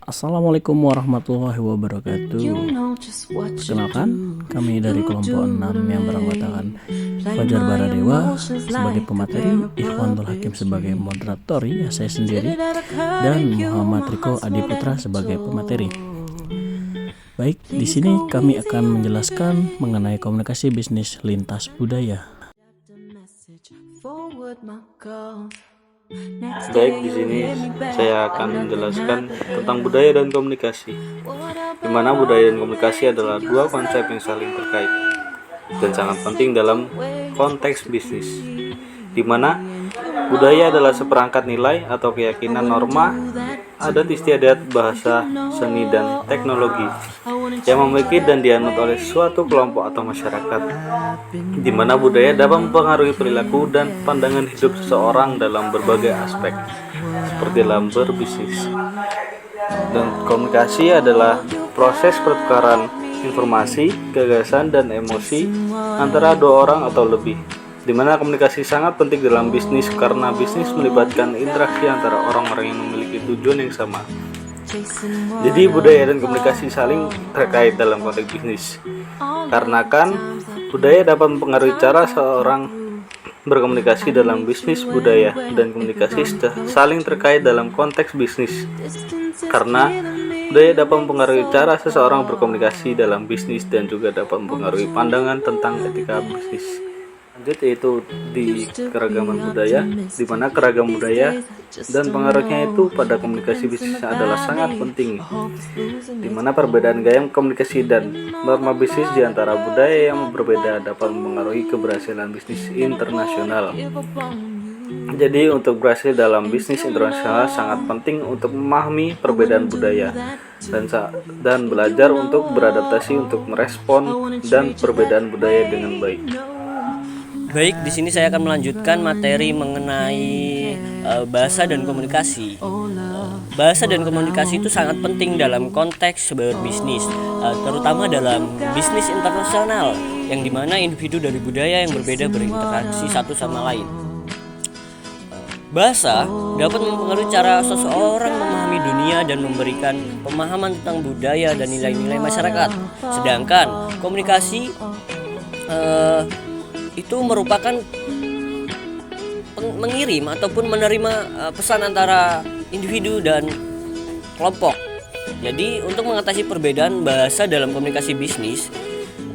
Assalamualaikum warahmatullahi wabarakatuh. Perkenalkan, kami dari kelompok 6 yang beranggotakan Fajar Baradewa sebagai pemateri, Ikhwanul Hakim sebagai moderator, ya saya sendiri, dan Muhammad Riko Adiputra sebagai pemateri. Baik, di sini kami akan menjelaskan mengenai komunikasi bisnis lintas budaya. Baik, di sini saya akan menjelaskan tentang budaya dan komunikasi, di mana budaya dan komunikasi adalah dua konsep yang saling terkait dan sangat penting dalam konteks bisnis, di mana budaya adalah seperangkat nilai atau keyakinan, norma, adat istiadat, bahasa, seni, dan teknologi yang memiliki dan dianut oleh suatu kelompok atau masyarakat, di mana budaya dapat mempengaruhi perilaku dan pandangan hidup seseorang dalam berbagai aspek, seperti dalam berbisnis. Dan komunikasi adalah proses pertukaran informasi, gagasan, dan emosi antara dua orang atau lebih, di mana komunikasi sangat penting dalam bisnis karena bisnis melibatkan interaksi antara orang-orang yang memiliki tujuan yang sama. Jadi budaya dan komunikasi saling terkait dalam konteks bisnis. Karena kan budaya dapat mempengaruhi cara seorang berkomunikasi dalam bisnis. Budaya dan komunikasi saling terkait dalam konteks bisnis. Karena budaya dapat mempengaruhi cara seseorang berkomunikasi dalam bisnis dan juga dapat mempengaruhi pandangan tentang etika bisnis. Lanjut, yaitu di keragaman budaya, di mana keragam budaya dan pengaruhnya itu pada komunikasi bisnis adalah sangat penting, di mana perbedaan gaya komunikasi dan norma bisnis di antara budaya yang berbeda dapat mempengaruhi keberhasilan bisnis internasional. Jadi untuk berhasil dalam bisnis internasional sangat penting untuk memahami perbedaan budaya dan belajar untuk beradaptasi untuk merespon dan perbedaan budaya dengan baik. Baik, di sini saya akan melanjutkan materi mengenai bahasa dan komunikasi. Bahasa dan komunikasi itu sangat penting dalam konteks berbisnis, terutama dalam bisnis internasional, yang dimana individu dari budaya yang berbeda berinteraksi satu sama lain. Bahasa dapat mempengaruhi cara seseorang memahami dunia dan memberikan pemahaman tentang budaya dan nilai-nilai masyarakat. Sedangkan komunikasi itu merupakan mengirim ataupun menerima pesan antara individu dan kelompok. Jadi untuk mengatasi perbedaan bahasa dalam komunikasi bisnis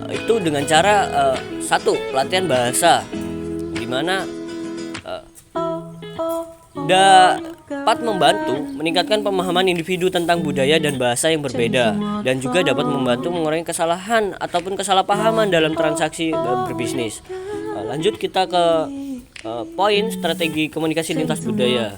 itu dengan cara satu, pelatihan bahasa, di mana dapat membantu meningkatkan pemahaman individu tentang budaya dan bahasa yang berbeda, dan juga dapat membantu mengurangi kesalahan ataupun kesalahpahaman dalam transaksi berbisnis. Lanjut kita ke poin strategi komunikasi lintas budaya.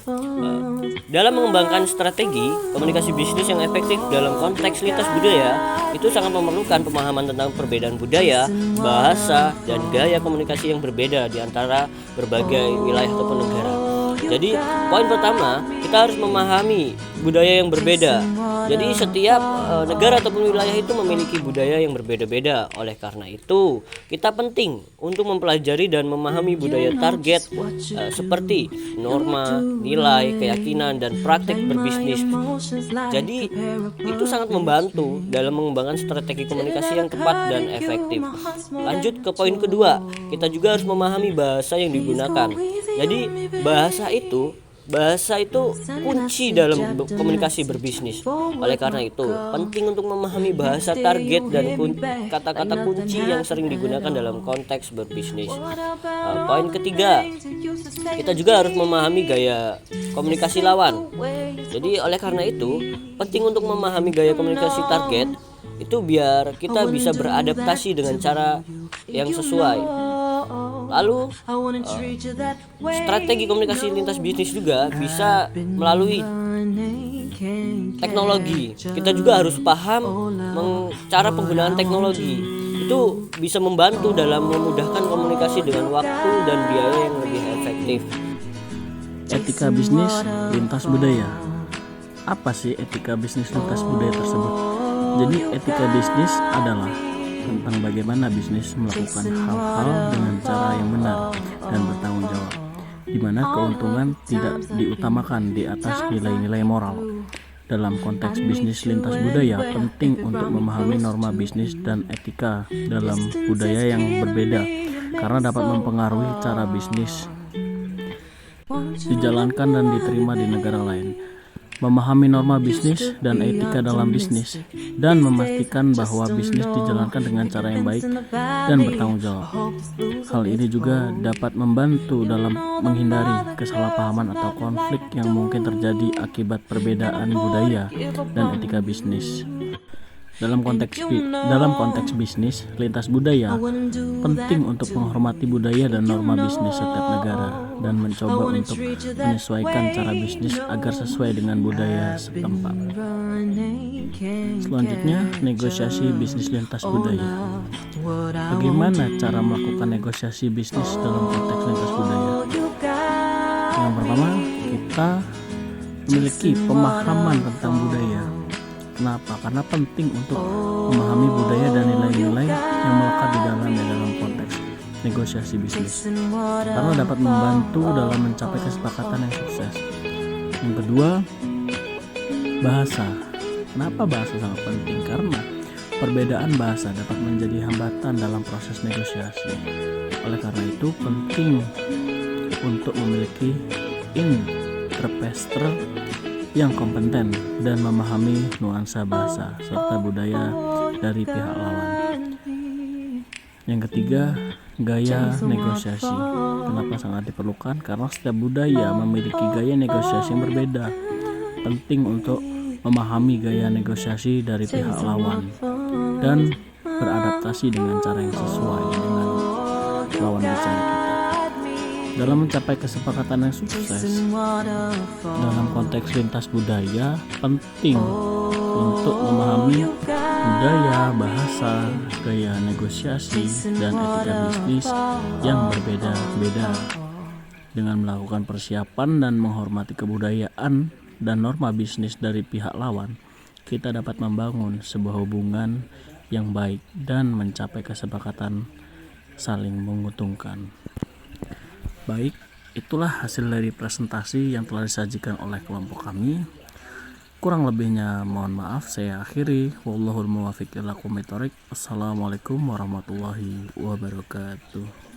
Dalam mengembangkan strategi komunikasi bisnis yang efektif dalam konteks lintas budaya, itu sangat memerlukan pemahaman tentang perbedaan budaya, bahasa, dan gaya komunikasi yang berbeda di antara berbagai wilayah ataupun negara. Jadi poin pertama, kita harus memahami budaya yang berbeda. Jadi setiap negara ataupun wilayah itu memiliki budaya yang berbeda-beda. Oleh karena itu, kita penting untuk mempelajari dan memahami budaya target seperti norma, nilai, keyakinan, dan praktek berbisnis. Jadi itu sangat membantu dalam mengembangkan strategi komunikasi yang tepat dan efektif. Lanjut ke poin kedua, kita juga harus memahami bahasa yang digunakan. Jadi bahasa itu kunci dalam komunikasi berbisnis. Oleh karena itu, penting untuk memahami bahasa target dan kata-kata kunci yang sering digunakan dalam konteks berbisnis. Poin ketiga, kita juga harus memahami gaya komunikasi lawan. Jadi oleh karena itu, penting untuk memahami gaya komunikasi target itu biar kita bisa beradaptasi dengan cara yang sesuai. Lalu strategi komunikasi lintas bisnis juga bisa melalui teknologi. Kita juga harus paham cara penggunaan teknologi. Itu bisa membantu dalam memudahkan komunikasi dengan waktu dan biaya yang lebih efektif. Etika bisnis lintas budaya. Apa sih etika bisnis lintas budaya tersebut? Jadi etika bisnis adalah tentang bagaimana bisnis melakukan hal-hal dengan cara yang benar dan bertanggung jawab, di mana keuntungan tidak diutamakan di atas nilai-nilai moral. Dalam konteks bisnis lintas budaya, penting untuk memahami norma bisnis dan etika dalam budaya yang berbeda karena dapat mempengaruhi cara bisnis dijalankan dan diterima di negara lain. Memahami norma bisnis dan etika dalam bisnis dan memastikan bahwa bisnis dijalankan dengan cara yang baik dan bertanggung jawab. Hal ini juga dapat membantu dalam menghindari kesalahpahaman atau konflik yang mungkin terjadi akibat perbedaan budaya dan etika bisnis. Dalam konteks bisnis lintas budaya, penting untuk menghormati budaya dan norma bisnis setiap negara dan mencoba untuk menyesuaikan cara bisnis agar sesuai dengan budaya setempat. Selanjutnya, negosiasi bisnis lintas budaya. Bagaimana cara melakukan negosiasi bisnis dalam konteks lintas budaya? Yang pertama, kita memiliki pemahaman tentang budaya. Kenapa? Karena penting untuk memahami budaya dan nilai-nilai yang melekat di dalamnya dalam konteks negosiasi bisnis, karena dapat membantu dalam mencapai kesepakatan yang sukses. Yang kedua, bahasa. Kenapa bahasa sangat penting? Karena perbedaan bahasa dapat menjadi hambatan dalam proses negosiasi. Oleh karena itu, penting untuk memiliki interpreter yang kompeten dan memahami nuansa bahasa serta budaya dari pihak lawan. Yang ketiga, gaya negosiasi. Kenapa sangat diperlukan? Karena setiap budaya memiliki gaya negosiasi yang berbeda. Penting untuk memahami gaya negosiasi dari pihak lawan dan beradaptasi dengan cara yang sesuai dengan lawan bicara kita. Dalam mencapai kesepakatan yang sukses dalam konteks lintas budaya, penting untuk memahami budaya, bahasa, gaya negosiasi, dan etika bisnis yang berbeda-beda. Dengan melakukan persiapan dan menghormati kebudayaan dan norma bisnis dari pihak lawan, kita dapat membangun sebuah hubungan yang baik dan mencapai kesepakatan saling menguntungkan. Baik, itulah hasil dari presentasi yang telah disajikan oleh kelompok kami. Kurang lebihnya mohon maaf, saya akhiri. Wallahul muwaffiq ila aqwamit thoriq. Assalamualaikum warahmatullahi wabarakatuh.